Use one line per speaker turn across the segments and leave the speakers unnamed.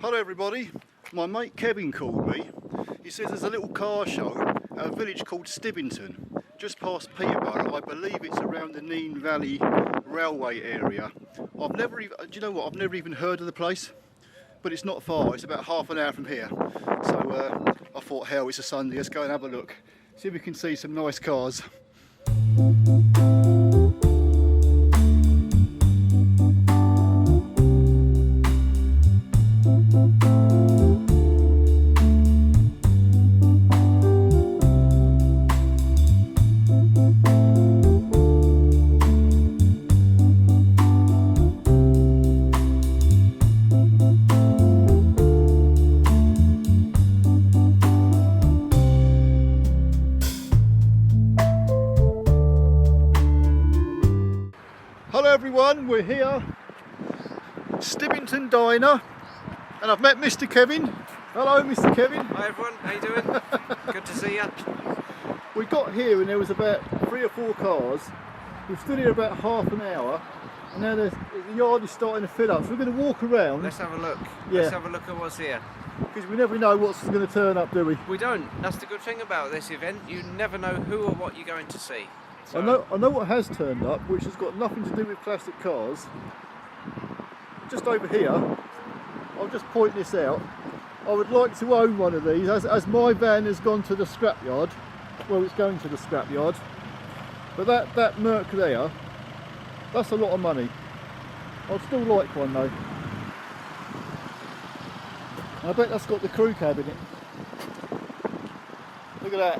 Hello everybody, my mate Kevin called me. He says there's a little car show at a village called Stibbington, just past Peterborough. I believe it's around the Nene Valley Railway area. I've never even, do you know what, I've never even heard of the place, but it's not far, it's about half an hour from here. So I thought, hell, it's a Sunday, let's go and have a look, see if we can see some nice cars. Hello everyone, we're here, Stibbington Diner, and I've met Mr. Kevin. Hello Mr. Kevin.
Hi everyone, how you doing? Good to see you.
We got here and there was about 3 or 4 cars. We've stood here about half an hour and now the yard is starting to fill up, so we're going to walk around.
Let's have a look.
Yeah.
Let's have a look at what's here.
Because we never know what's going to turn up, do we?
We don't. That's the good thing about this event. You never know who or what you're going to see. So,
I know what has turned up, which has got nothing to do with classic cars. Just over here, I'll just point this out. I would like to own one of these, as my van has gone to the scrapyard. Well, it's going to the scrapyard. But that Merc there, that's a lot of money. I'd still like one though. And I bet that's got the crew cab in it. Look at that.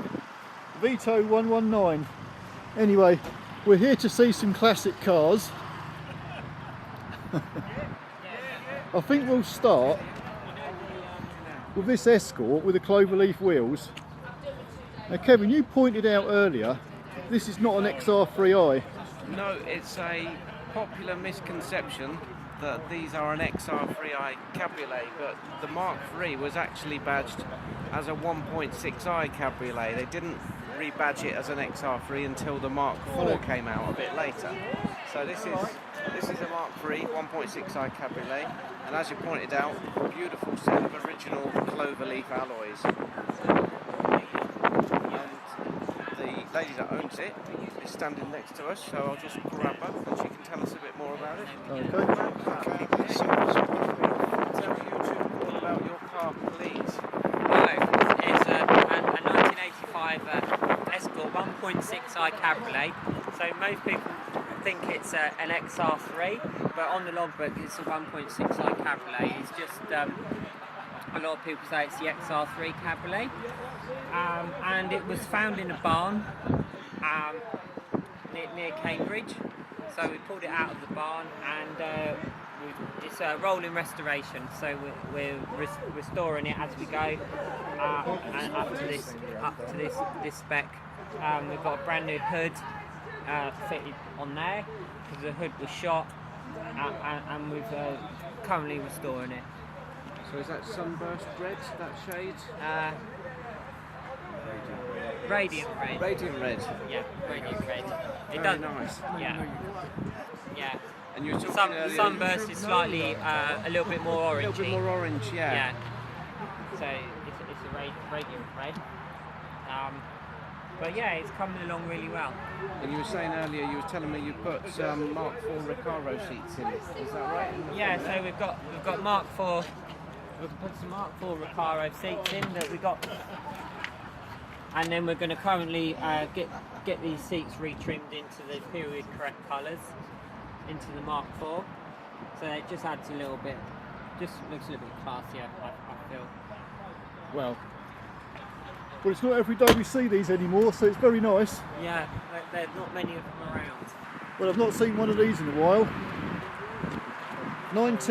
Vito 119. Anyway, we're here to see some classic cars. I think we'll start with this Escort with the cloverleaf wheels. Now Kevin, you pointed out earlier, this is not an XR3i.
no, it's a popular misconception that these are an XR3i cabriolet, but the Mark III was actually badged as a 1.6i cabriolet. They didn't rebadge it as an XR3 until the Mark IV came out a bit later. So this is a Mark III 1.6i cabriolet, and as you pointed out, beautiful set of original cloverleaf alloys. And the lady that owns it is standing next to us, so I'll just grab her and she can tell us a bit more about it.
Okay.
So, tell YouTube all about your car, please.
It's a 1985 Escort 1.6i cabriolet. So most people think it's an XR3, but on the logbook it's a 1.6i cabriolet. It's just a lot of people say it's the XR3 cabriolet, and it was found in a barn near Cambridge. So we pulled it out of the barn, and it's a rolling restoration, so we're restoring it as we go, and up to this spec. We've got a brand new hood fitted on there because the hood was shot, and we're currently restoring it.
So is that sunburst red, that shade?
Radiant red.
Radiant red.
Yeah, radiant red. It
Very
does.
nice.
Yeah. Yeah.
And you were talking earlier,
Sunburst is slightly a little bit more orangey.
a little bit more orange, yeah.
Yeah. So it's a radiant red. But yeah, it's coming along really well.
And you were saying earlier, you were telling me you put Mark IV Recaro seats in. Is that right?
Yeah. So we've got Mark IV. We've put some Mark IV Recaro seats in that we got, and then we're going to currently get these seats retrimmed into the period correct colours, into the Mark IV. So it just adds a little bit, just looks a little bit classier, I feel.
Well, it's not every day we see these anymore, so it's very nice.
Yeah, there's not many of them around.
Well, I've not seen one of these in a while.
So it's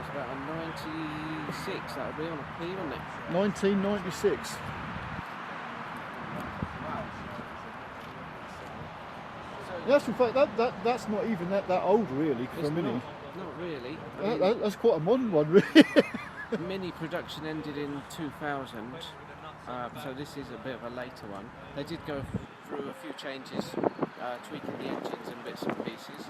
about a 96, that would be on a P, wouldn't it?
1996. Yes, in fact, that's not even that old really for a Mini.
Not really.
That's quite a modern one, really.
Mini production ended in 2000, so this is a bit of a later one. They did go through a few changes, tweaking the engines and bits and pieces.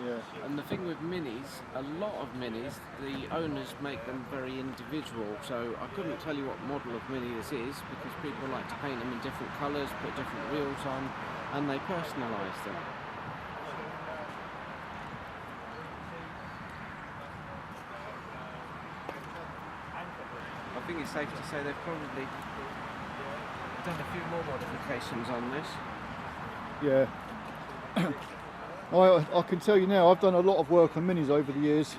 Yeah.
And the thing with minis, a lot of minis, the owners make them very individual. So I couldn't tell you what model of mini this is because people like to paint them in different colours, put different wheels on, and they personalise them. I think it's safe to say they've probably done a few more modifications on this.
Yeah. I can tell you now, I've done a lot of work on minis over the years.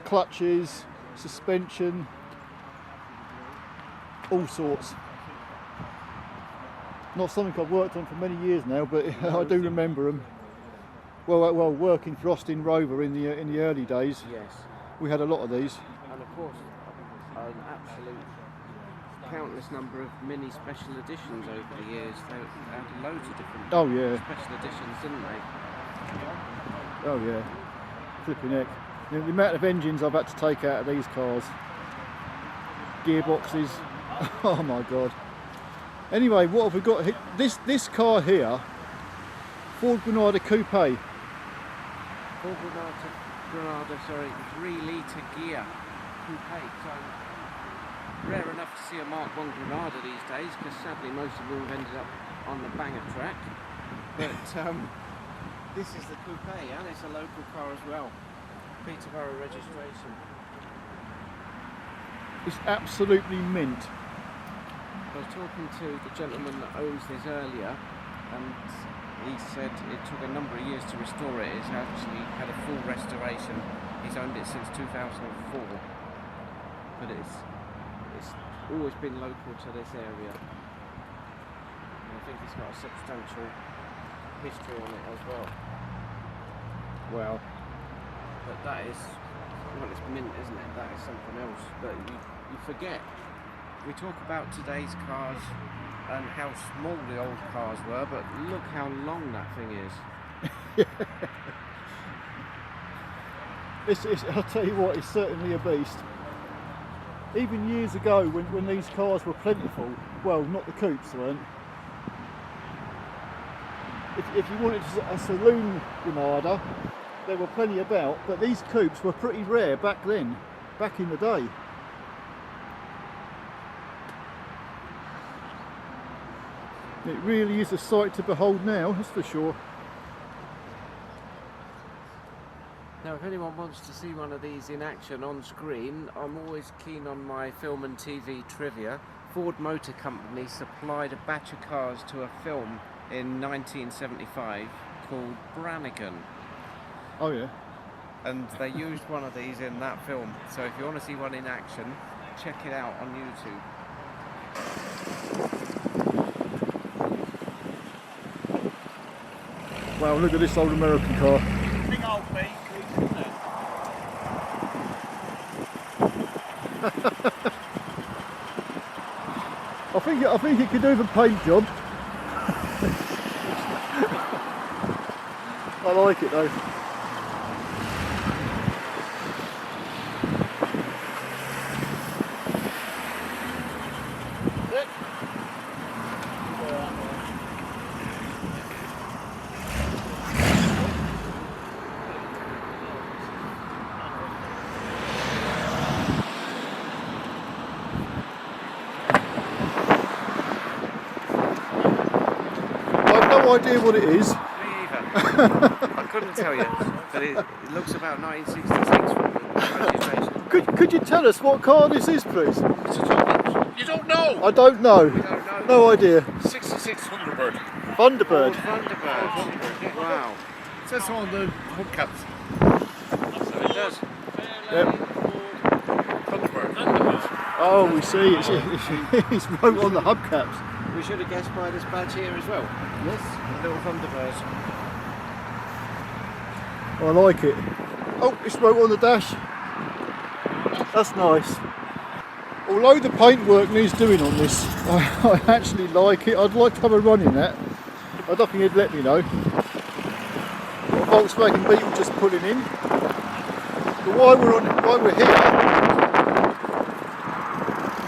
Clutches, suspension, all sorts. Not something I've worked on for many years now, but I do remember them. Well, working for Austin Rover in the early days,
Yes.
we had a lot of these.
And of course, an absolute countless number of mini special editions over the years. They had loads of different
Oh yeah,
special editions, didn't they?
oh yeah, flipping heck. The amount of engines I've had to take out of these cars, gearboxes, oh my god. Anyway, what have we got here? This car here, Ford Granada Coupe.
Ford Granada, sorry, 3-litre gear coupe. So rare enough to see a Mark 1 Granada these days, because sadly most of them have ended up on the banger track. But this is the coupe, and it's a local car as well. Peterborough registration.
It's absolutely mint.
I was talking to the gentleman that owns this earlier, and he said it took a number of years to restore it. It's actually had a full restoration. He's owned it since 2004, but it's always been local to this area. And I think it's got a substantial history on it as well.
Wow.
But that is, well, it's mint, isn't it? That is something else. But you forget. We talk about today's cars and how small the old cars were, but look how long that thing is.
I'll tell you what, it's certainly a beast. Even years ago, when these cars were plentiful, well, not the coupes weren't. If you wanted a saloon Granada, there were plenty about, but these coupes were pretty rare back then, back in the day. It really is a sight to behold now, that's for sure.
Now, if anyone wants to see one of these in action on screen, I'm always keen on my film and TV trivia. Ford Motor Company supplied a batch of cars to a film in 1975 called Brannigan.
Oh yeah.
And they used one of these in that film. So if you want to see one in action, check it out on YouTube.
Wow, look at this old American car.
Big old beak, isn't it?
I think it could do the paint job. I like it though. No idea what it is.
Me either. I couldn't tell you, but it looks about 1966 from the registration.
Could you tell us what car this is, please?
You don't know?
I don't know.
We don't know.
No idea.
66 Thunderbird.
Thunderbird.
Thunderbird. Wow.
It says so on the hubcaps.
So it does.
Yep.
Thunderbird.
Oh, we see. It's wrote on the hubcaps.
We should have guessed by this badge here as well.
Yes.
The little Thunderbird.
I like it. Oh, it's wrote on the dash. That's nice. Although the paintwork needs doing on this, I actually like it. I'd like to have a run in that. I don't think he'd let me know. Got a Volkswagen Beetle just pulling in. But while we're here,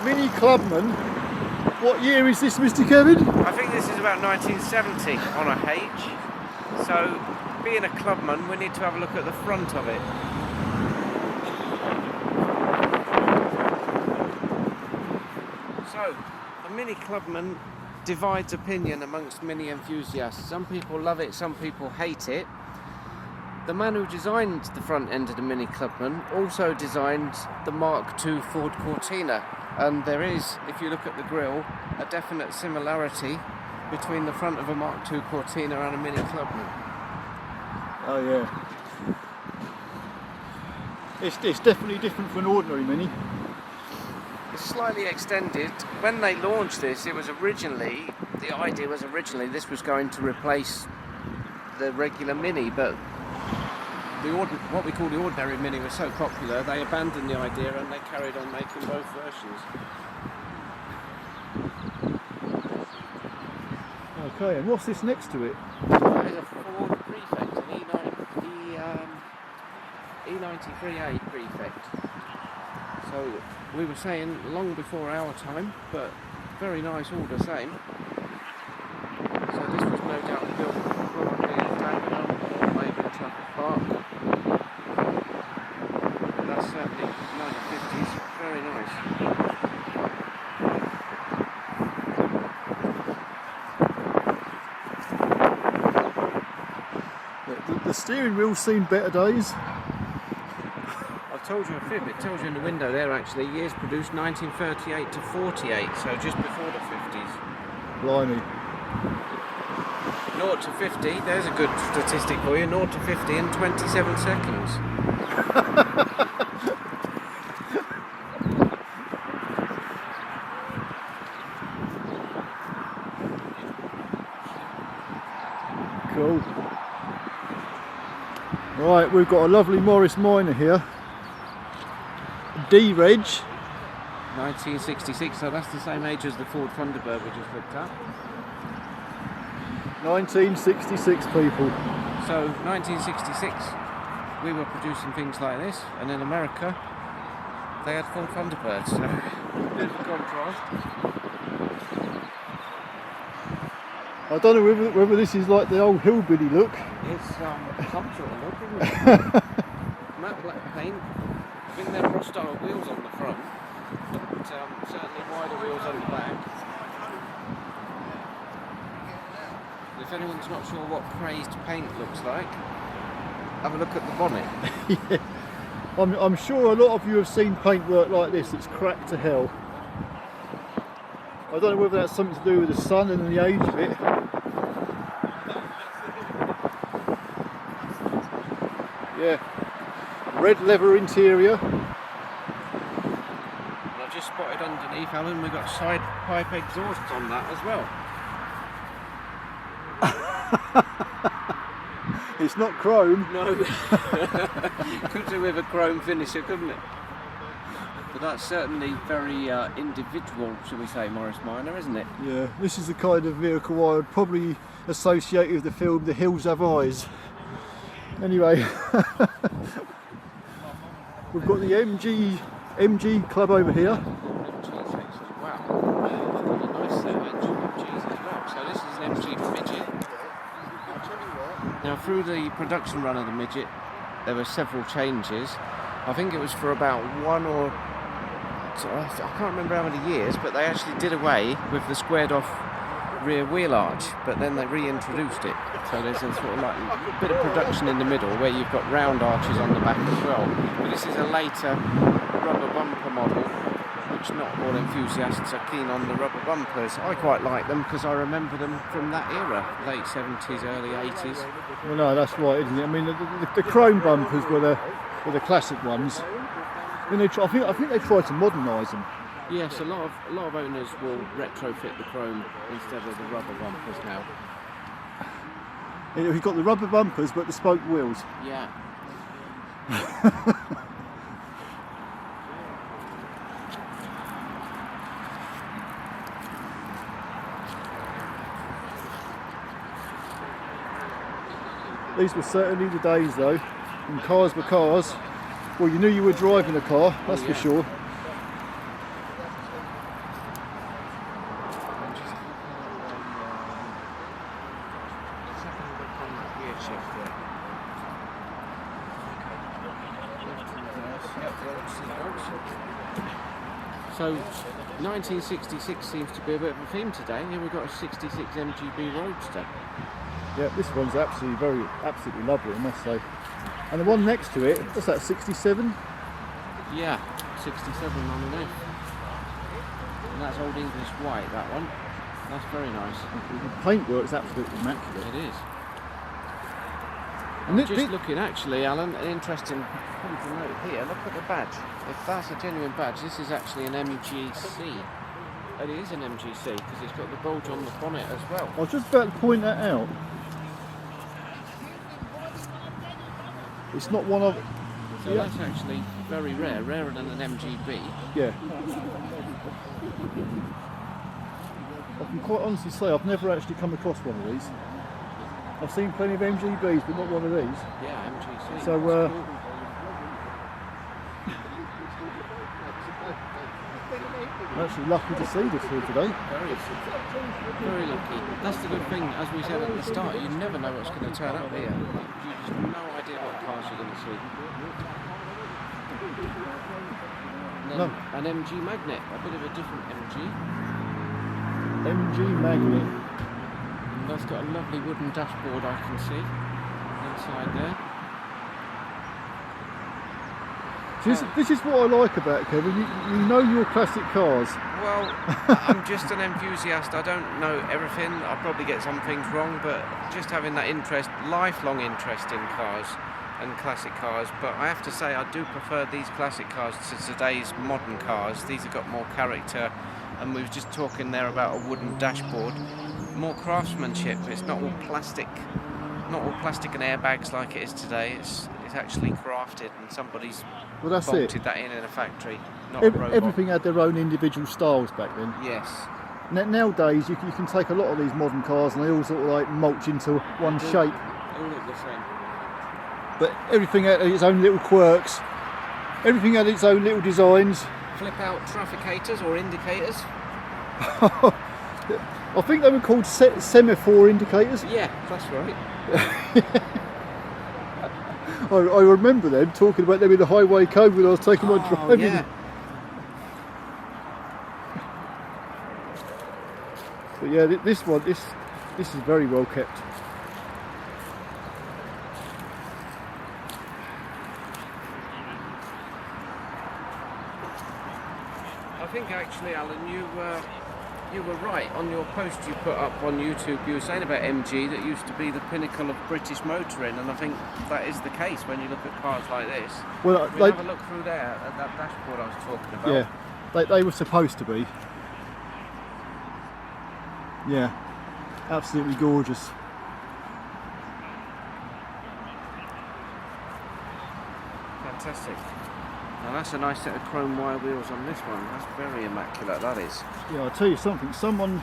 Mini Clubman. What year is this, Mr. Kevin?
I think this is about 1970 on a H. So being a Clubman, we need to have a look at the front of it. So, the Mini Clubman divides opinion amongst Mini enthusiasts. Some people love it, some people hate it. The man who designed the front end of the Mini Clubman also designed the Mark II Ford Cortina, and there is, if you look at the grille, a definite similarity between the front of a Mark II Cortina and a Mini Clubman.
Oh yeah. It's definitely different from an ordinary Mini.
It's slightly extended. When they launched this, it was originally, the idea was originally this was going to replace the regular Mini, but what we call the ordinary Mini was so popular, they abandoned the idea and they carried on making both versions.
Okay, and what's this next to it?
There's a Ford Prefect, an E93A Prefect. So we were saying long before our time, but very nice all the same. So this was no doubt built probably in Dagenham or maybe in Trafford Park. But that's certainly 1950s, very nice.
The steering wheel's seen better days.
I've told you a fib, it tells you in the window there actually, years produced 1938 to 48, so just before the 50s.
Blimey.
0 to 50, there's a good statistic for you, 0 to 50 in 27 seconds.
Cool. Right, we've got a lovely Morris Minor here. D-Reg.
1966, so that's the same age as the Ford Thunderbird we just looked at.
1966 people.
So 1966, we were producing things like this, and in America, they had Ford Thunderbirds, so bit of a contrast.
I don't know whether this is like the old hillbilly look.
It's some sort of look, isn't it? Matte black paint. I think they're Pro-style wheels on the front, but certainly wider wheels on the back. If anyone's not sure what crazed paint looks like, have a look at the bonnet.
Yeah. I'm sure a lot of you have seen paintwork like this. It's cracked to hell. I don't know whether that's something to do with the sun and the age of it. Yeah, red leather interior.
And I've just spotted underneath, Alan, we've got side pipe exhausts on that as well.
It's not chrome.
No. Could do with a chrome finisher, couldn't it? But that's certainly very individual, shall we say, Morris Minor, isn't it?
Yeah, this is the kind of vehicle I would probably associate with the film The Hills Have Eyes. Anyway, we've got the MG Club over here.
Wow, a nice set of MGs as well. So this is an MG midget. Now through the production run of the midget, there were several changes. I think it was for about one or I can't remember how many years, but they actually did away with the squared off rear wheel arch, but then they reintroduced it. So there's a sort of like a bit of production in the middle where you've got round arches on the back as well. But this is a later rubber bumper model, which not all enthusiasts are keen on the rubber bumpers. I quite like them because I remember them from that era, late 70s, early 80s.
Well, no, that's right, isn't it? I mean, the chrome bumpers were the classic ones. I think they tried to modernise them.
Yes, a lot of owners will retrofit the chrome instead of the rubber bumpers now.
We've got the rubber bumpers, but the spoke wheels.
Yeah.
These were certainly the days, though, when cars were cars. Well, you knew you were driving a car, that's for sure.
So 1966 seems to be a bit of a theme today. Here we've got a 66 MGB Roadster.
Yeah, this one's absolutely lovely, I must say. And the one next to it, what's that, 67?
Yeah, 67 underneath. And that's Old English white, that one. That's very nice.
The paintwork's absolutely immaculate.
It is.
And
Just looking, actually, Alan, an interesting thing to note here. Look at the badge. If that's a genuine badge, this is actually an MGC. It is an MGC because it's got the bulge on the bonnet as well.
I was just about to point that out. It's not one of...
So that's actually very rare, rarer than an MGB.
Yeah. I can quite honestly say I've never actually come across one of these. I've seen plenty of MGBs, but not one of these.
Yeah, MGC.
So,
cool.
I'm actually lucky to see this here today.
Very lucky. That's the good thing, as we said at the start, you never know what's going to turn up here. You just have no idea what cars you're going to see. And then an MG Magnet, a bit of a different MG.
MG Magnet.
That's got a lovely wooden dashboard I can see inside there.
This is what I like about it, Kevin. You know your classic cars.
Well, I'm just an enthusiast. I don't know everything. I'll probably get some things wrong, but just having that interest, lifelong interest in cars and classic cars. But I have to say, I do prefer these classic cars to today's modern cars. These have got more character, and we were just talking there about a wooden dashboard. More craftsmanship. It's not all plastic and airbags like it is today. It's actually crafted, and somebody's bolted that in a factory, not a robot.
Everything had their own individual styles back then.
Yes.
Nowadays you can take a lot of these modern cars and they all sort of like mulch into one shape.
They all look the same.
But everything had its own little quirks. Everything had its own little designs.
Flip out trafficators or indicators.
I think they were called semaphore indicators.
Yeah, that's right.
I remember them talking about them in the highway code when I was taking my driving.
Yeah.
But yeah, this is very well kept.
I think actually, Alan, you were right on your post you put up on YouTube. You were saying about MG that used to be the pinnacle of British motoring, and I think that is the case when you look at cars like this.
Well,
have a look through there at that dashboard I was talking about.
Yeah, they were supposed to be. Yeah, absolutely gorgeous.
Fantastic. Now that's a nice set of chrome wire wheels on this one. That's very immaculate, that is.
Yeah, I'll tell you something. Someone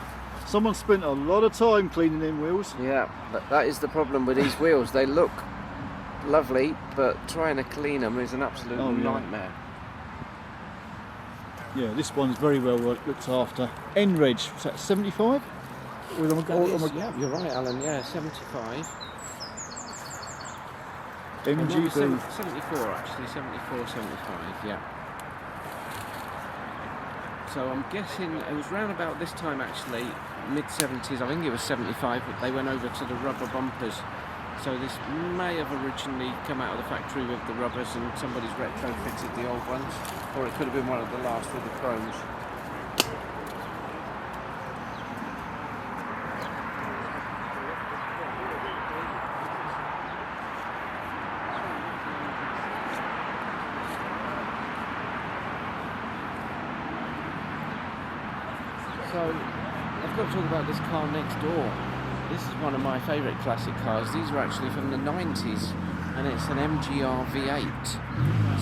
spent a lot of time cleaning them wheels.
Yeah, that is the problem with these wheels. They look lovely, but trying to clean them is an absolute nightmare.
Yeah, this one's very well looked after. N-Reg, was that 75?
Yeah, you're right, Alan. Yeah, 75.
MGB.
74 actually, 74, 75, yeah. So I'm guessing it was round about this time actually, mid-70s, I think it was 75, but they went over to the rubber bumpers. So this may have originally come out of the factory with the rubbers and somebody's retrofitted the old ones, or it could have been one of the last with the chromes. So, I've got to talk about this car next door. This is one of my favourite classic cars. These are actually from the 90s, and it's an MGR V8.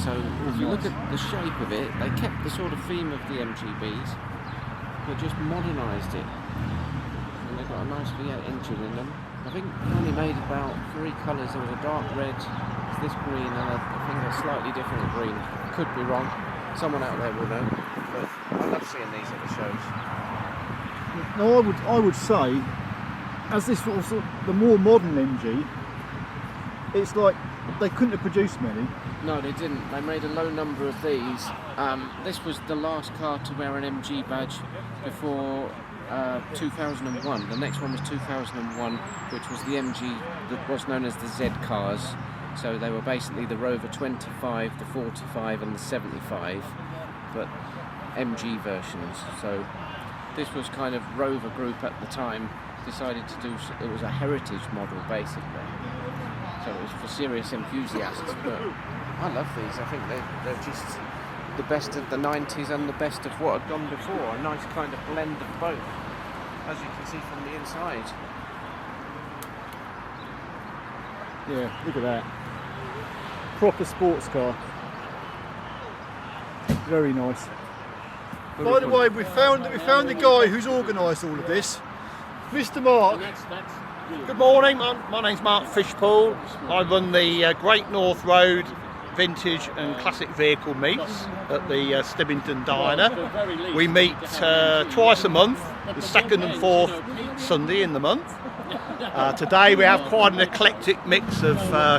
So, if you look at the shape of it, they kept the sort of theme of the MGBs, but just modernised it. And they've got a nice V8 engine in them. I think they only made about 3 colours. There was a dark red, this green, and I think a slightly different green. Could be wrong. Someone out there will know. But I love seeing these at the shows.
No, I would say, as this sort of the more modern MG, it's like they couldn't have produced many.
No, they didn't. They made a low number of these. This was the last car to wear an MG badge before 2001. The next one was 2001, which was the MG, that was known as the Z cars. So they were basically the Rover 25, the 45 and the 75, but MG versions. So this was kind of Rover Group at the time decided to do, it was a heritage model basically. So it was for serious enthusiasts, but I love these. I think they're just the best of the 90s and the best of what had gone before. A nice kind of blend of both, as you can see from the inside.
Yeah, look at that. Proper sports car. Very nice. By the way, we found the guy who's organised all of this, Mr. Mark.
Good morning, my name's Mark Fishball. I run the Great North Road Vintage and Classic Vehicle meets at the Stibbington Diner. We meet twice a month, the second and fourth Sunday in the month. Today we have quite an eclectic mix of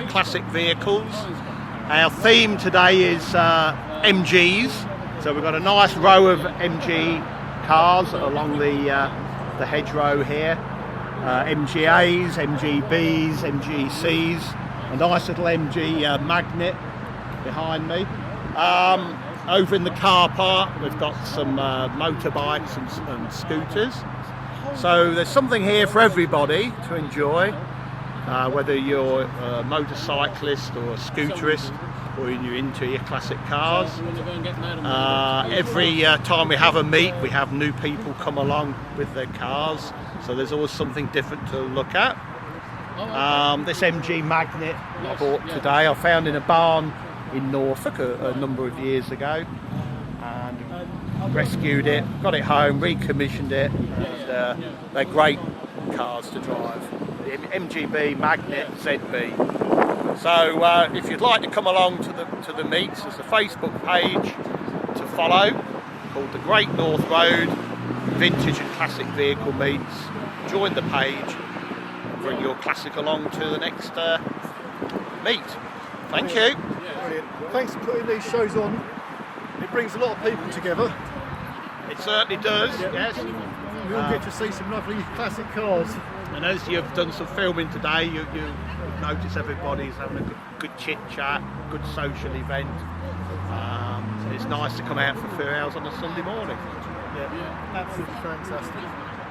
classic vehicles. Our theme today is MGs, so we've got a nice row of MG cars along the hedgerow here. MGAs, MGBs, MGCs, a nice little MG magnet behind me. Over in the car park we've got some motorbikes and scooters. So there's something here for everybody to enjoy, whether you're a motorcyclist or a scooterist or you're into your classic cars. Every time we have a meet we have new people come along with their cars, so there's always something different to look at. This MG magnet I bought today I found in a barn in Norfolk a number of years ago, and rescued it, got it home, recommissioned it, and they're great cars to drive. The MGB Magnet ZB. So if you'd like to come along to the meets, there's a Facebook page to follow called the Great North Road Vintage and Classic Vehicle Meets. Join the page and bring your classic along to the next meet. Thank you.
Brilliant. Thanks for putting these shows on. It brings a lot of people together.
It certainly does, yes.
We all get to see some lovely classic cars.
And as you've done some filming today, you notice everybody's having a good chit chat, good social event. It's nice to come out for a few hours on a Sunday morning.
Yeah, absolutely fantastic.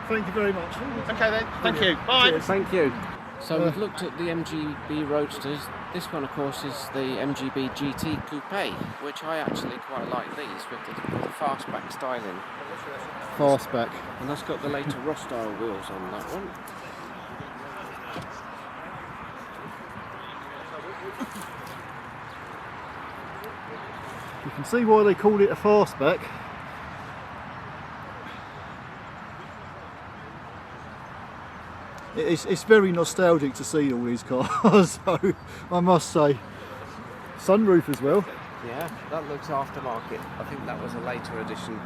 Thank you very much.
Okay then, thank you. Bye.
Cheers.
Thank you. So we've looked at the MGB Roadsters. This one, of course, is the MGB GT Coupe, which I actually quite like these with the fastback styling.
Fastback.
And that's got the later Ross style wheels on that one.
You can see why they called it a fastback. It's very nostalgic to see all these cars, so I must say. Sunroof as well.
Yeah, that looks aftermarket. I think that was a later edition.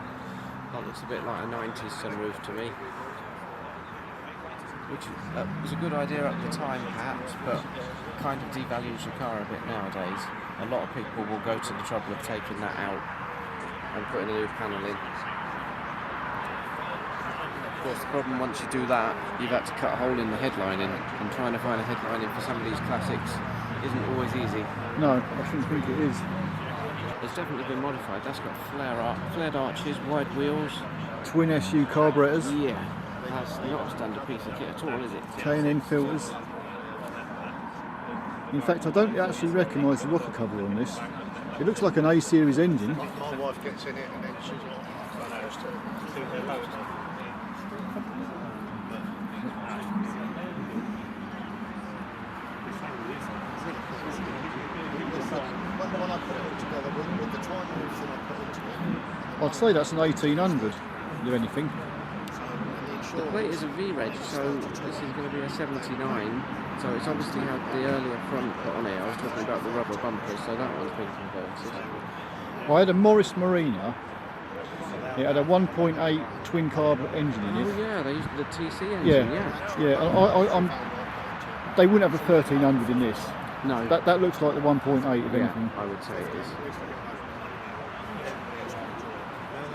That looks a bit like a 90s sunroof to me. Which was a good idea at the time perhaps, but kind of devalues your car a bit nowadays. A lot of people will go to the trouble of taking that out and putting a new panel in. Of course, the problem once you do that, you've had to cut a hole in the headlining, and trying to find a headlining for some of these classics isn't always easy.
No, I shouldn't think it is.
It's definitely been modified. That's got flared arches, wide wheels.
Twin SU carburetors.
Yeah, that's not a standard piece of kit at all, is it?
K&N filters. In fact, I don't actually recognise the rocker cover on this. It looks like an A series engine.
My wife gets in it and then she's
When I put it all together, with the time and everything I put into it, I'd say that's an 1800, if anything.
The plate is a V-Reg, so this is going to be a 79, so it's obviously had the earlier front put on it. I was talking about the rubber bumpers, so that one's been converted.
I had a Morris Marina. It had a 1.8 twin carb engine in it.
Oh yeah, they used the TC engine, yeah.
Yeah. They wouldn't have a 1300 in this.
No.
That looks like the 1.8 if anything.
I would say it is.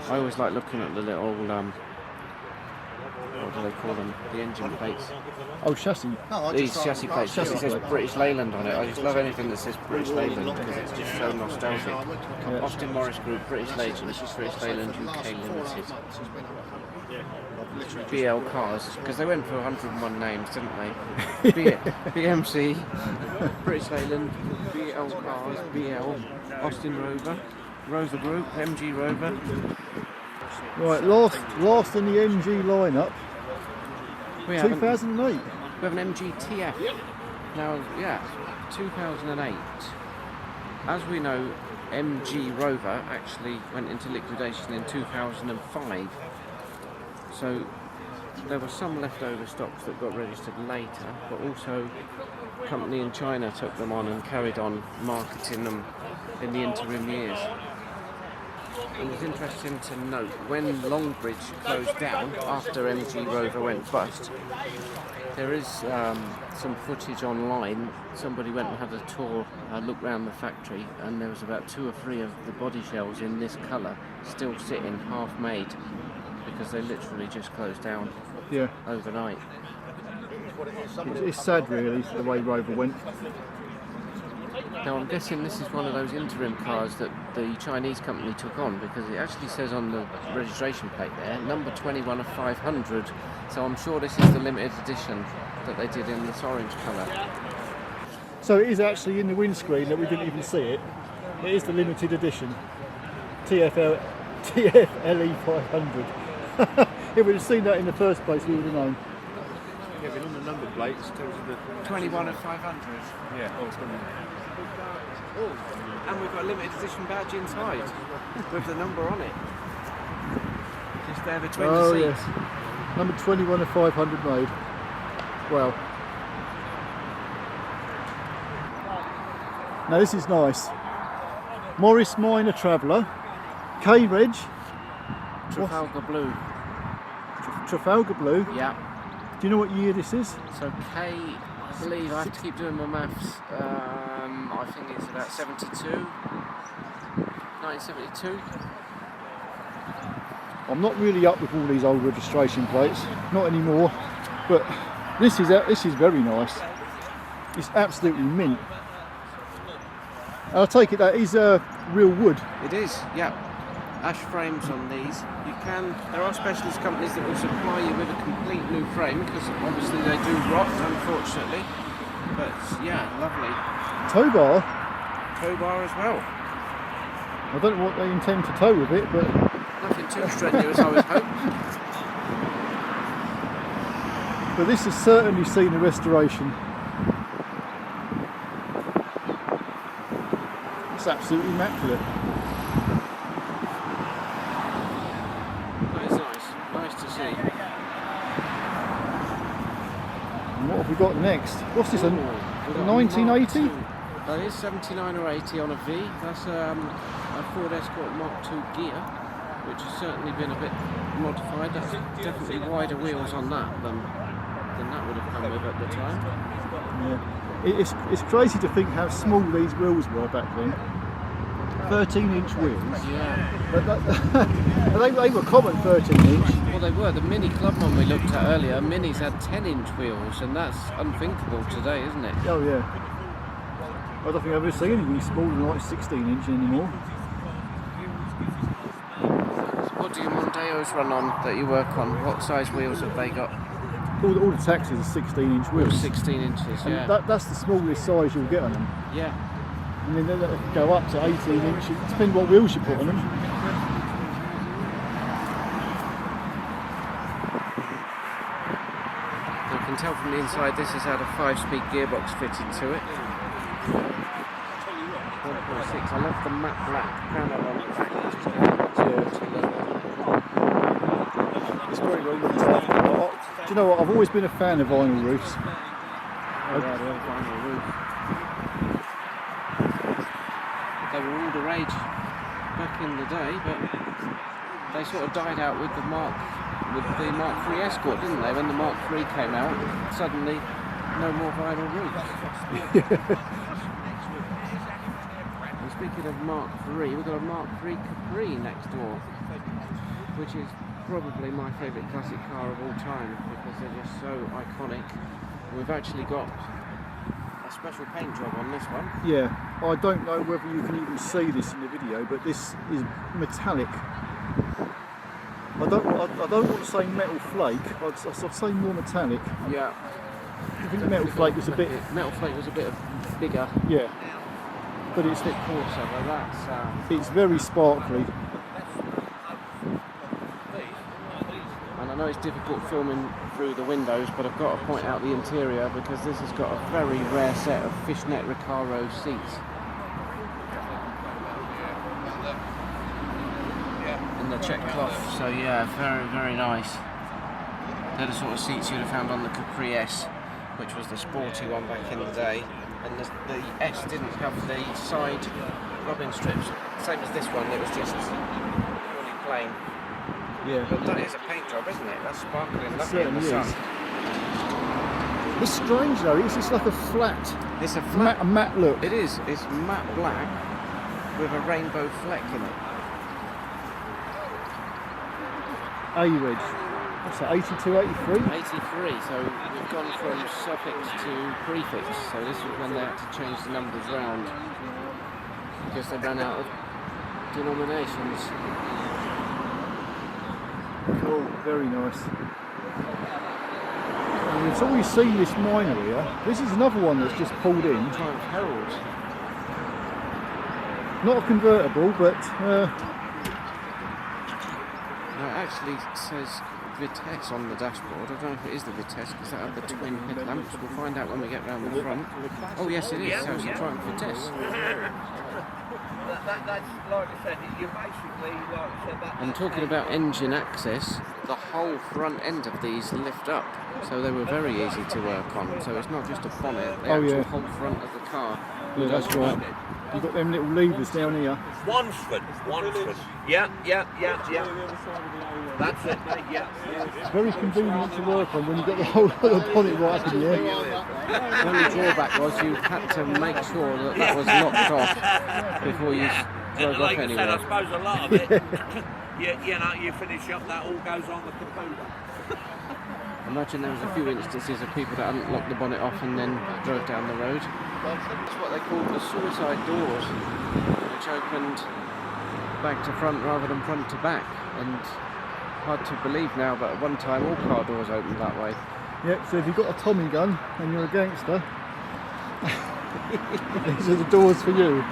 I always like looking at the little, what do they call them? The engine plates.
Oh, chassis.
These chassis plates.
Chassis
It says
plate.
British Leyland on it. I just love anything that says British Leyland because it's just so nostalgic.
Yeah.
Austin Morris Group, British Leyland, British Leyland UK Limited. BL cars, because they went for 101 names, didn't they? BMC, British Leyland, BL cars, BL, Austin Rover, Rover Group, MG Rover.
Right, last in the MG lineup.
We have
2008.
We have an MG TF. Now, yeah, 2008. As we know, MG Rover actually went into liquidation in 2005. So there were some leftover stocks that got registered later, but also a company in China took them on and carried on marketing them in the interim years. It was interesting to note when Longbridge closed down after MG Rover went bust. There is some footage online. Somebody went and had a tour, look round the factory, and there was about 2 or 3 of the body shells in this colour still sitting half made because they literally just closed down overnight.
It's sad, really, the way Rover went.
Now I'm guessing this is one of those interim cars that the Chinese company took on because it actually says on the registration plate there, number 21 of 500. So I'm sure this is the limited edition that they did in this orange colour.
So it is actually in the windscreen that we didn't even see it. It is the limited edition. TFLE 500. If we'd have seen that in the first place, we would have known.
Yeah, but on the number plates tells you the
21 of 500.
yeah. Oh, it's going to
And we've got a limited edition badge inside with the number on it. Just there between the seats.
Yes. Number 21 of 500 made. Well. Now this is nice. Morris Minor Traveller. K-Reg.
Trafalgar Blue.
Trafalgar Blue.
Yeah.
Do you know what year this is?
So K, I believe, I have to keep doing my maths. I think it's about 72. 1972.
I'm not really up with all these old registration plates, not anymore. But this is very nice. It's absolutely mint. And I take it that is real wood.
It is, yeah. Ash frames on these. There are specialist companies that will supply you with a complete new frame because obviously they do rot, unfortunately. But yeah, lovely.
Tow bar.
Tow bar as well.
I don't know what they intend to tow with it, but
nothing too strenuous, I would hope.
But this has certainly seen a restoration. It's absolutely immaculate.
That is nice. Nice to see.
And what have we got next? What's this? A
We've got a
1980?
Mark II. That is 79 or 80 on a V. That's a Ford Escort Mark II gear, which has certainly been a bit modified. That's definitely wider wheels on that than that would have come with at the time.
Yeah. It's crazy to think how small these wheels were back then. 13-inch wheels.
Yeah.
But they were common 13-inch.
Well, they were. The Mini Clubman we looked at earlier, Minis had 10-inch wheels, and that's unthinkable today, isn't it?
Oh yeah. I don't think I've ever seen anything smaller than like 16-inch anymore.
What do your Mondeos run on that you work on? What size wheels have they got?
All the taxis are 16-inch wheels.
16 inches,
And
yeah.
that's the smallest size you'll get on them.
Yeah.
And then they can go up to 18 inches, depending what wheels you put on them.
I can tell from the inside this has had a 5-speed gearbox fitted to it. 1.6. I love the matte black panel on the back. It's just
It's very well looked after. Do you know what? I've always been a fan of vinyl roofs.
vinyl roof. They were all the rage back in the day, but they sort of died out with the Mark III Escort, didn't they? When the Mark III came out, suddenly no more vinyl roofs. speaking of Mark III, we've got a Mark III Capri next door, which is probably my favourite classic car of all time because they're just so iconic. We've actually got a special paint job on this one.
Yeah, I don't know whether you can even see this in the video, but this is metallic. I don't want to say metal flake. I'd say more metallic.
Yeah.
I think metal flake was a bit.
Metal flake was a bit bigger.
Yeah. But it's
a bit coarser, but that's.
It's very sparkly.
And I know it's difficult filming through the windows, but I've got to point out the interior because this has got a very rare set of fishnet Recaro seats. In the check cloth, so yeah, very, very nice. They're the sort of seats you'd have found on the Capri S, which was the sporty one back in the day. And the S didn't have the side rubbing strips, same as this one, it was just purely plain.
Yeah.
But that is a paint job, isn't it? That's sparkling lovely in
Certainly
the sun.
is. It's strange though, it's just like a flat,
It's a flat,
a matte look.
it is, it's matte black with a rainbow fleck in it.
A-Reg. What's that, 82, 83?
83, so we've gone from suffix to prefix, so this was when they had to change the numbers round because they ran out of denominations.
Cool, very nice. And it's always seen this minor here. This is another one that's just pulled in.
Triumph Herald.
Not a convertible, but
Now it actually says Vitesse on the dashboard. I don't know if it is the Vitesse because that had the twin headlamps. We'll find out when we get round the front. Oh yes it is, so it's a Triumph Vitesse.
That's like I said, you basically, like I said, that.
And talking about engine access, the whole front end of these lift up, so they were very easy to work on. So it's not just a bonnet, the actual whole front of the car.
yeah, that's right. You've got them little levers down here.
Wansford. Yeah. That's it, mate, yeah.
Very convenient to work on when you've got the whole of the bonnet right up in the air.
The only drawback was you had to make sure that that was locked off before you drove off
Like I
anywhere.
said, I suppose a lot of it, you finish up, that all goes on the computer.
Imagine there was a few instances of people that hadn't locked the bonnet off and then drove down the road. That's what they called the suicide doors, which opened back to front rather than front to back. And hard to believe now, but at one time all car doors opened that way.
Yep, so if you've got a Tommy gun and you're a gangster, these are the doors for you.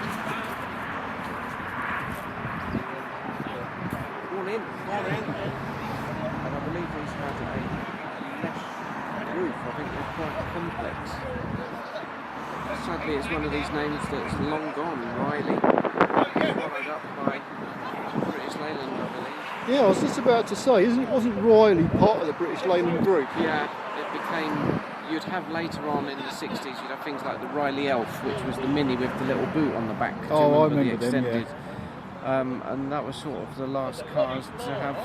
All in. And I believe these had a mesh roof. I think they're quite complex. Sadly, it's one of these names that's long gone. Riley, followed up by British Leyland, I believe.
Yeah, I was just about to say, wasn't Riley part of the British Leyland group?
Yeah, it became. You'd have later on in the 60s, you'd have things like the Riley Elf, which was the Mini with the little boot on the back. Do you
I
remember
remember
the
them,
extended? And that was sort of the last cars to have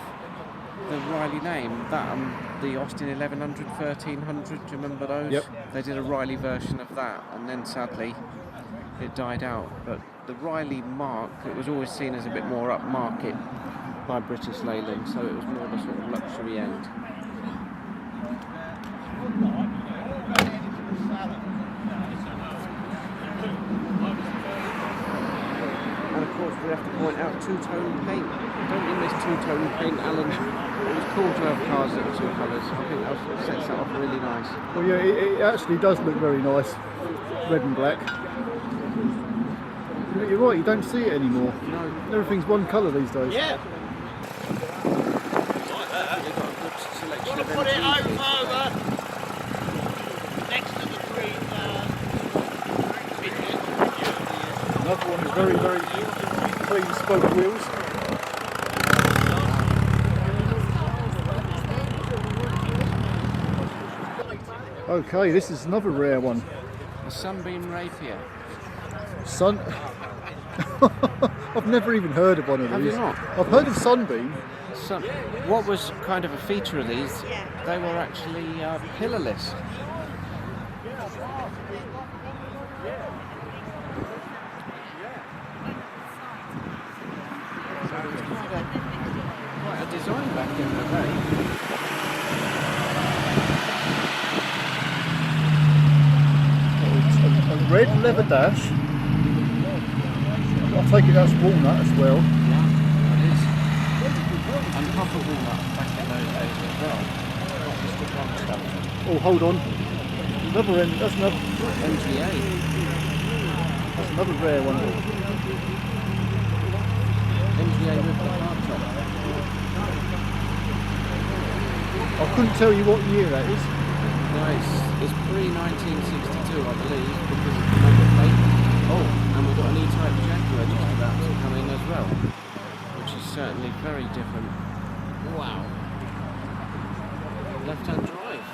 the Riley name. That and the Austin 1100, 1300, do you remember those?
Yep.
They did a Riley version of that, and then sadly it died out. But the Riley mark, it was always seen as a bit more upmarket by British Leyland, so it was more the sort of luxury end. And of course we have to point out two-tone paint. Don't you miss two-tone paint, Alan? It was cool to have cars that were two colours. I think that sets that off really nice.
Well, yeah, it actually does look very nice, red and black. But you're right, you don't see it anymore.
No.
Everything's one colour these days.
Yeah.
They've got a good selection of
Put it
MGs.
over next to the green.
Another one with very, very clean spoke wheels. Okay, this is another rare one.
A Sunbeam Rapier.
I've never even heard of one of
Have
these.
you not?
I've heard of Sunbeam.
What was kind of a feature of these, they were actually pillarless. quite a design back in the day.
A red leather dash. I take it that's walnut as well.
Yeah, it is. And proper walnut back in those days as well. Not just the wrong stuff.
Oh, hold on. Another end. That's another.
MGA.
That's another rare one.
MGA with the hard top.
I couldn't tell you what year that is.
No, it's pre-1962, I believe, because of the number plate. Oh, and we've got an E-Type Jaguar just about to come in as well, which is certainly very different. Wow. Left-hand drive.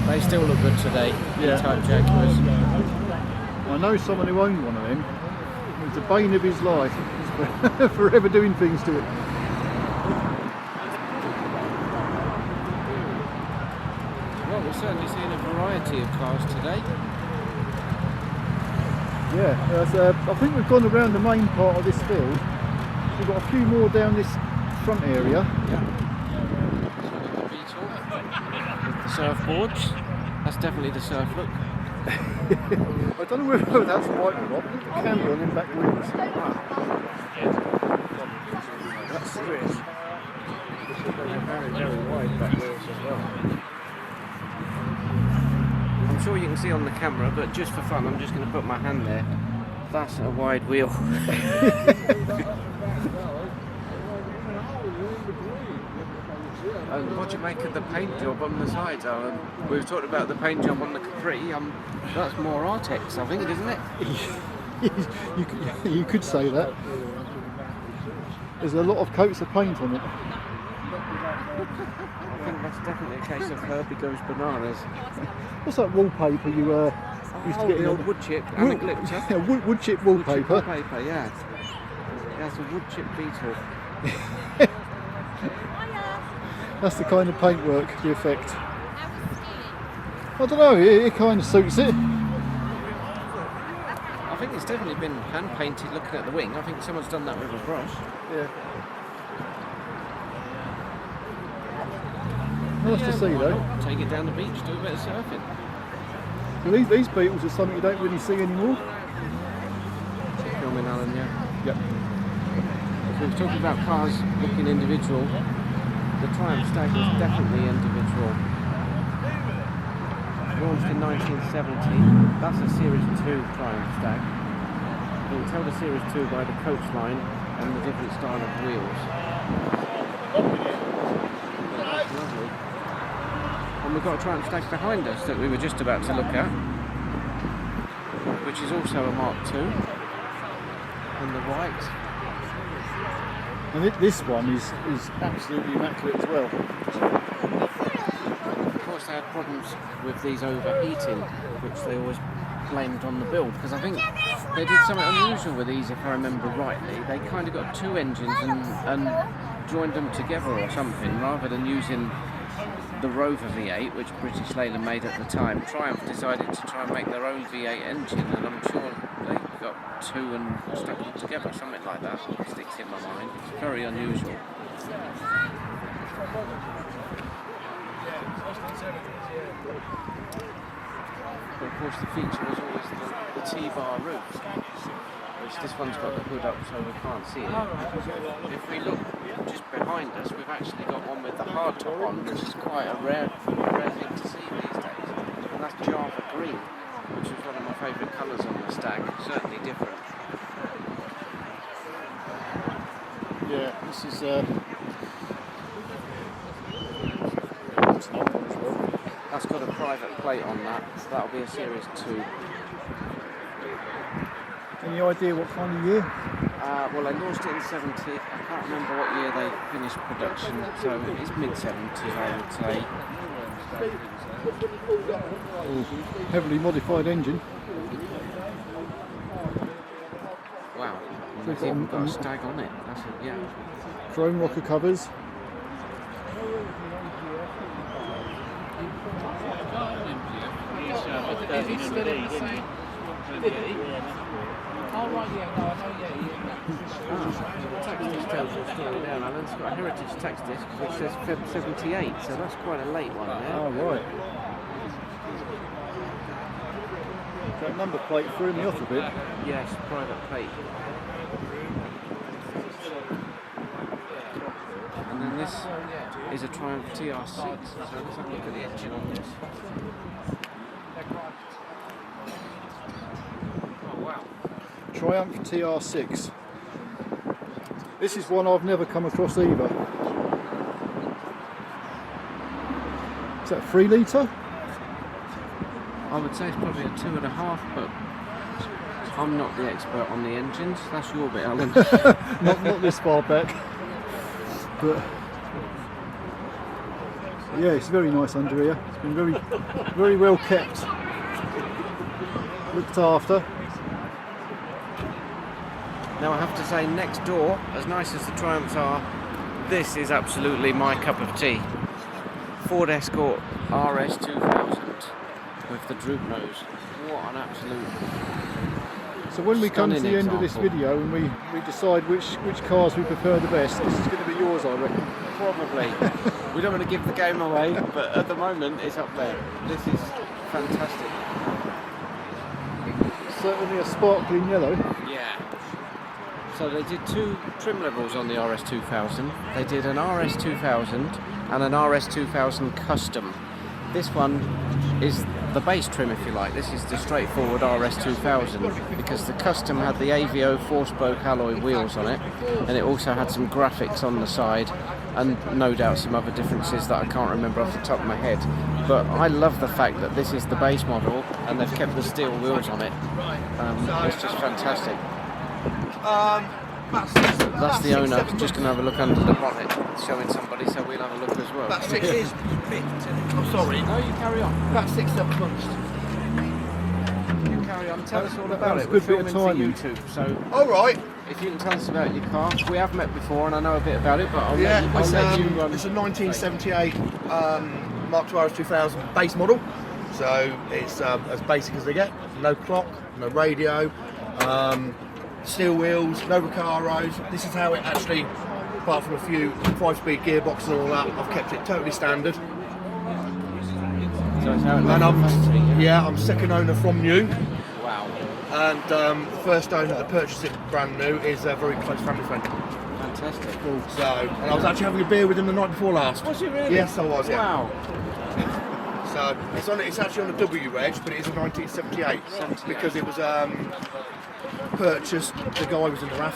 They still look good today,
Yeah.
E-Type Jaguars.
I know someone who owned one of them. It was the bane of his life. He was forever doing things to it.
Well, we're certainly seeing a variety of cars today.
Yeah, I think we've gone around the main part of this field. We've got a few more down this front area.
Yeah. The Beetle. The surfboards. That's definitely the surf look.
I don't know whether that's right or not. Look at the camera on them back wheels. That's serious.
Very, very wide back wheels as well. I'm sure you can see on the camera, but just for fun, I'm just going to put my hand there. That's a wide wheel. And what do you make of the paint job on the sides, Alan? We've talked about the paint job on the Capri. That's more Artex, I think, isn't it?
You could say that. There's a lot of coats of paint on it.
I think that's definitely a case of Herbie Goes Bananas.
What's that wallpaper you used to get
the
in
old wood chip and a glitter.
Yeah, wood chip wallpaper.
Wood chip wallpaper, yeah. Yeah, it's a wood chip Beetle.
That's the kind of paintwork, the effect. I don't know, it kind of suits it.
I think it's definitely been hand painted looking at the wing. I think someone's done that with a brush.
Yeah. Nice to see though.
Take it down the beach, do a bit of surfing.
Well, these beetles are something you don't really see anymore.
Filming Alan, yeah.
Yep.
So we're talking about cars looking individual. The Triumph Stag is definitely individual. Launched in 1970. That's a Series 2 Triumph Stag. You can tell the Series 2 by the coach line and the different style of wheels. That's lovely. And we've got a Triumph Stag behind us that we were just about to look at, which is also a Mark II in the white.
And this one is absolutely immaculate as well.
Of course, they had problems with these overheating, which they always blamed on the build, because I think they did something unusual with these, if I remember rightly. They kind of got two engines and joined them together or something, rather than using the Rover V8, which British Leyland made at the time. Triumph decided to try and make their own V8 engine, and I'm sure they got two and stuck them together, something like that. It sticks in my mind. It's very unusual. But of course the feature was always the T-bar roof, which this one's got the hood up so we can't see it. If we look just behind us, we've actually got one with the hard top on, which is quite a rare thing to see these days. And that's Java Green, which is one of my favourite colours on the Stag, certainly different.
Yeah, this is that's an old one as well.
That's got a private plate on that, so that'll be a Series 2.
Any idea what kind of year?
Well, they launched it in 70. I can't remember what year they finished production, so it's mid-70s, I would say.
Oh, heavily modified engine.
Wow, it's even got a Stag on it. That's it, yeah.
Chrome rocker covers.
Is he still in the same? Oh right, yeah, no, I know, yeah. Tax disc tells your story there, Alan. It's got a heritage tax disc which says Feb 78, so that's quite a late one there.
Oh right. That number plate threw me off a bit.
Yes, private plate. And then this is a Triumph TR6, so let's have a look at the engine on this. Oh wow.
Triumph TR6. This is one I've never come across either. Is that a 3 litre?
I would say it's probably a 2.5, but I'm not the expert on the engines. That's your bit, Alan.
not this far back. But yeah, it's very nice under here. It's been very well kept, looked after.
Now I have to say, next door, as nice as the Triumphs are, this is absolutely my cup of tea. Ford Escort RS 2000 with the droop nose. What an absolute
So when we come to the
stunning
end of this
example.
video and we decide which cars we prefer the best, this is going to be yours, I reckon.
Probably. We don't want to give the game away, but at the moment it's up there. This is fantastic.
Certainly a sparkling yellow.
Yeah. So they did 2 trim levels on the RS 2000. They did an RS 2000 and an RS 2000 Custom. This one is the base trim, if you like. This is the straightforward RS 2000 because the Custom had the AVO 4-spoke alloy wheels on it, and it also had some graphics on the side, and no doubt some other differences that I can't remember off the top of my head. But I love the fact that this is the base model and they've kept the steel wheels on it. It's just fantastic. That's the owner. Just going to have a look under the bonnet, showing somebody, so we'll have a look as well.
About 6 years. I'm sorry.
No, you carry on.
About 6-7 months.
You carry on. Tell us all about
was
it.
a
We're
good bit of
filming for
timing.
YouTube, so
All right.
if you can tell us about your car. We have met before, and I know a bit about it, but I'll
Yeah,
let you.
it's a 1978 Mark II RS 2000 base model. So it's as basic as they get. No clock, no radio, steel wheels, no Recaros. This is how it actually, apart from a few 5-speed gearboxes and all that, I've kept it totally standard.
So it's how it
And
left the factory, yeah?
I'm second owner from new.
Wow.
And the first owner that purchased it brand new is a very close family friend.
Fantastic.
So, and I was actually having a beer with him the night before last.
Was it really?
Yes, I was. Yeah.
Wow.
So it's actually on a W reg, but it is a 1978 because it was purchased. The guy was in the RAF,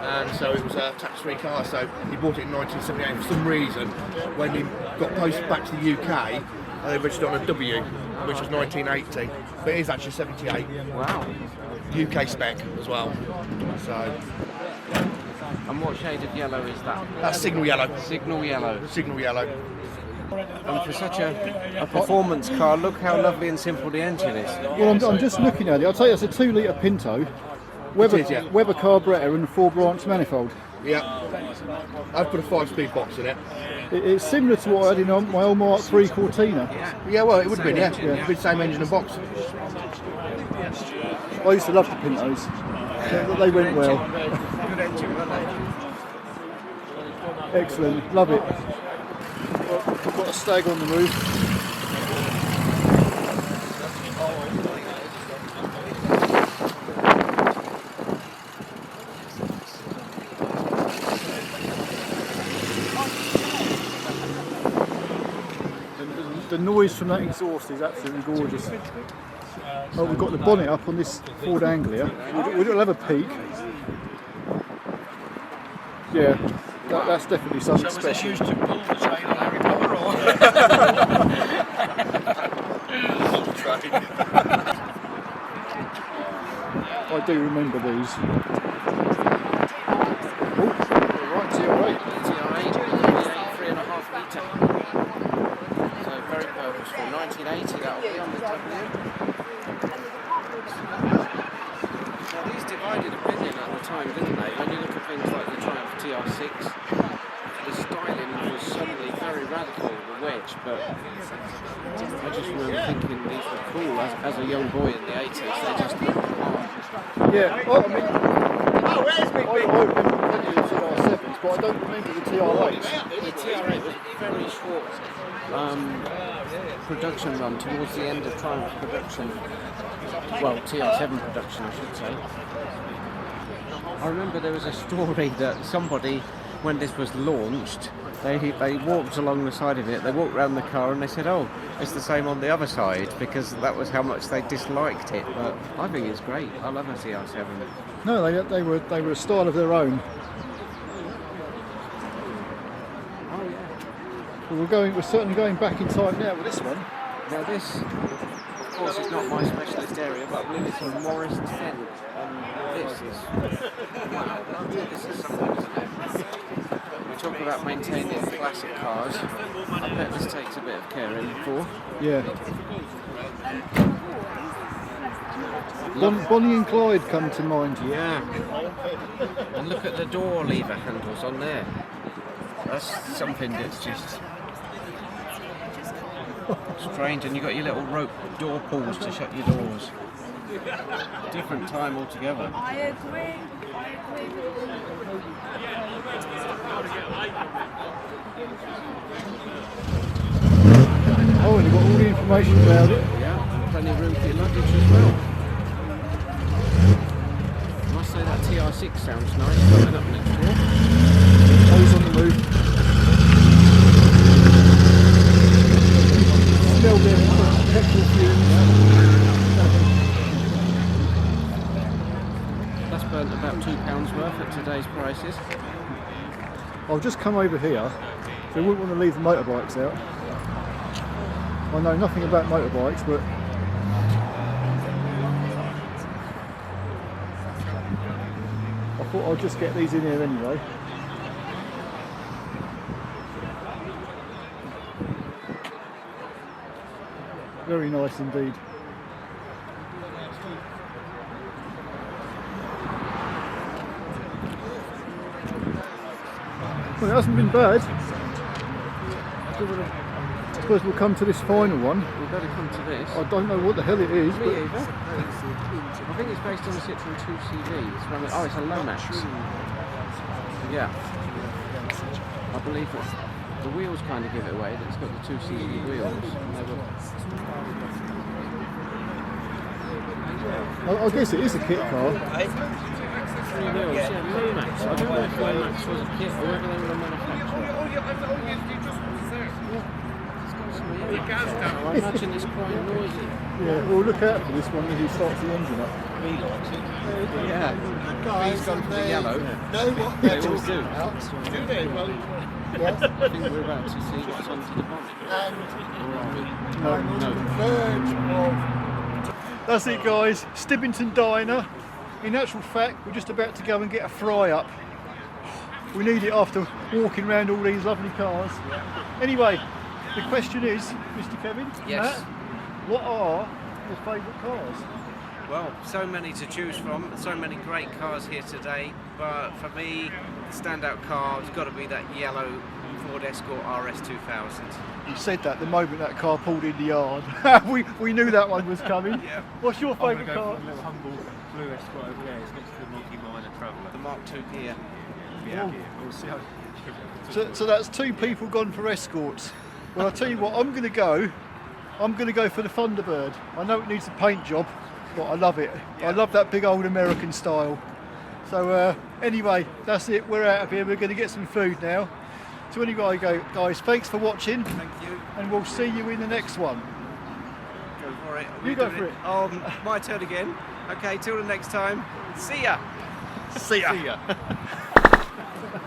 and so it was a tax-free car. So he bought it in 1978. For some reason, when he got posted back to the UK, they registered on a W, which was 1980, but it is actually 78.
Wow.
UK spec as well. So
And what shade of yellow is that?
that's signal yellow.
Signal yellow.
Signal yellow.
And for such a performance car, look how lovely and simple the engine is.
Well, I'm just looking at it. I'll tell you, it's a 2 litre Pinto, Weber,
is, yeah.
Weber carburettor and 4-branch manifold.
Yeah. I've put a 5-speed box in it.
It's similar to what I had in my old Mark III Cortina.
Yeah, well, it would have been, yeah.
Same engine,
It'd be the same engine and box.
I used to love the Pintos. They went well.
Good engine, weren't they?
Excellent, love it. Well, we've got a stag on the roof. The noise from that exhaust is absolutely gorgeous. Oh, we've got the bonnet up on this Ford Anglia. We'll have a peek. Yeah, that's definitely something special.
to pull the chain on Harry Potter or?
I do remember these. Oh, right, TR8.
TR8, 3.5 litre. So very purposeful. 1980, that'll be on the W. Now these divided opinion at the time, didn't they? When you look at things like the Triumph TR6, the styling was suddenly very radical. The wedge, but I just remember thinking these were cool as a young boy in the 80s. They just looked hard.
Yeah, well, I mean, I remember plenty of TR7s, but I don't remember the TR8s.
The TR8 was very short production run towards the end of Triumph production. Well, TR7 production, I should say. I remember there was a story that somebody, when this was launched, they walked along the side of it, they walked around the car and they said, oh, it's the same on the other side, because that was how much they disliked it. But I think it's great. I love a TR7.
No, they were a style of their own.
Oh yeah.
Well, we're certainly going back in time now with this one.
Now this, of course, is not my specialist area, but I believe it's a Morris 10. This is, wow, this is something, isn't it? We talk about maintaining classic cars. I bet this takes a bit of caring for.
Yeah. Bonnie and Clyde come to mind.
Yeah. And look at the door lever handles on there. That's something that's just strange, and you've got your little rope door pulls to shut your doors. Different time altogether.
I agree.
Oh, and you've got all the information about it.
Yeah, and plenty of room for your luggage as well. I must say that TR6 sounds nice coming up next door.
Always on the move. Still getting petrol fumes.
That's burnt about £2 worth at today's prices.
I've just come over here, so I wouldn't want to leave the motorbikes out. I know nothing about motorbikes, but I thought I'd just get these in here anyway. Very nice indeed. Well, it hasn't been bad. I suppose we'll come to this final one.
We better come to this.
I don't know what the hell it is,
Me
but
either. I think it's based on the Citroen 2CV. It's a Lomax. Yeah. I believe the wheels kind of give it away, that it's got the 2CV wheels.
I guess it is a kit car.
Three wheels, yeah, Lomax. I don't know if Lomax was a kit or whether they were a manufacturer. I imagine it's quite noisy.
Yeah, well, look out for this one as he starts the engine up.
Yeah. He's gone for the yellow.
Know what
They always do.
do they? Well,
I think we're about to see what's onto the bonnet.
and
No.
verge of
That's it, guys. Stibbington Diner. In actual fact, we're just about to go and get a fry up. We need it after walking around all these lovely cars. Anyway, the question is, Mr. Kevin,
Yes.
Matt, what are your favourite cars?
Well, so many to choose from, so many great cars here today, but for me, the standout car has got to be that yellow Ford Escort RS 2000.
You said that the moment that car pulled in the yard. we knew that one was coming.
Yeah.
What's your favourite
I'm
car?
going to go for a little humble blue Escort over there. It's next to the multi-minor Traveller.
The Mark II gear.
Yeah, we'll see how.
So that's two people gone for Escorts. Well, I'll tell you what, I'm going to go for the Thunderbird. I know it needs a paint job, but I love it. I love that big old American style. So anyway, that's it. We're out of here. We're going to get some food now. So anyway, guys, thanks for watching.
Thank you.
And we'll see you in the next one.
Go for it.
You go for it.
My turn again. Okay, till the next time. See ya.
See ya.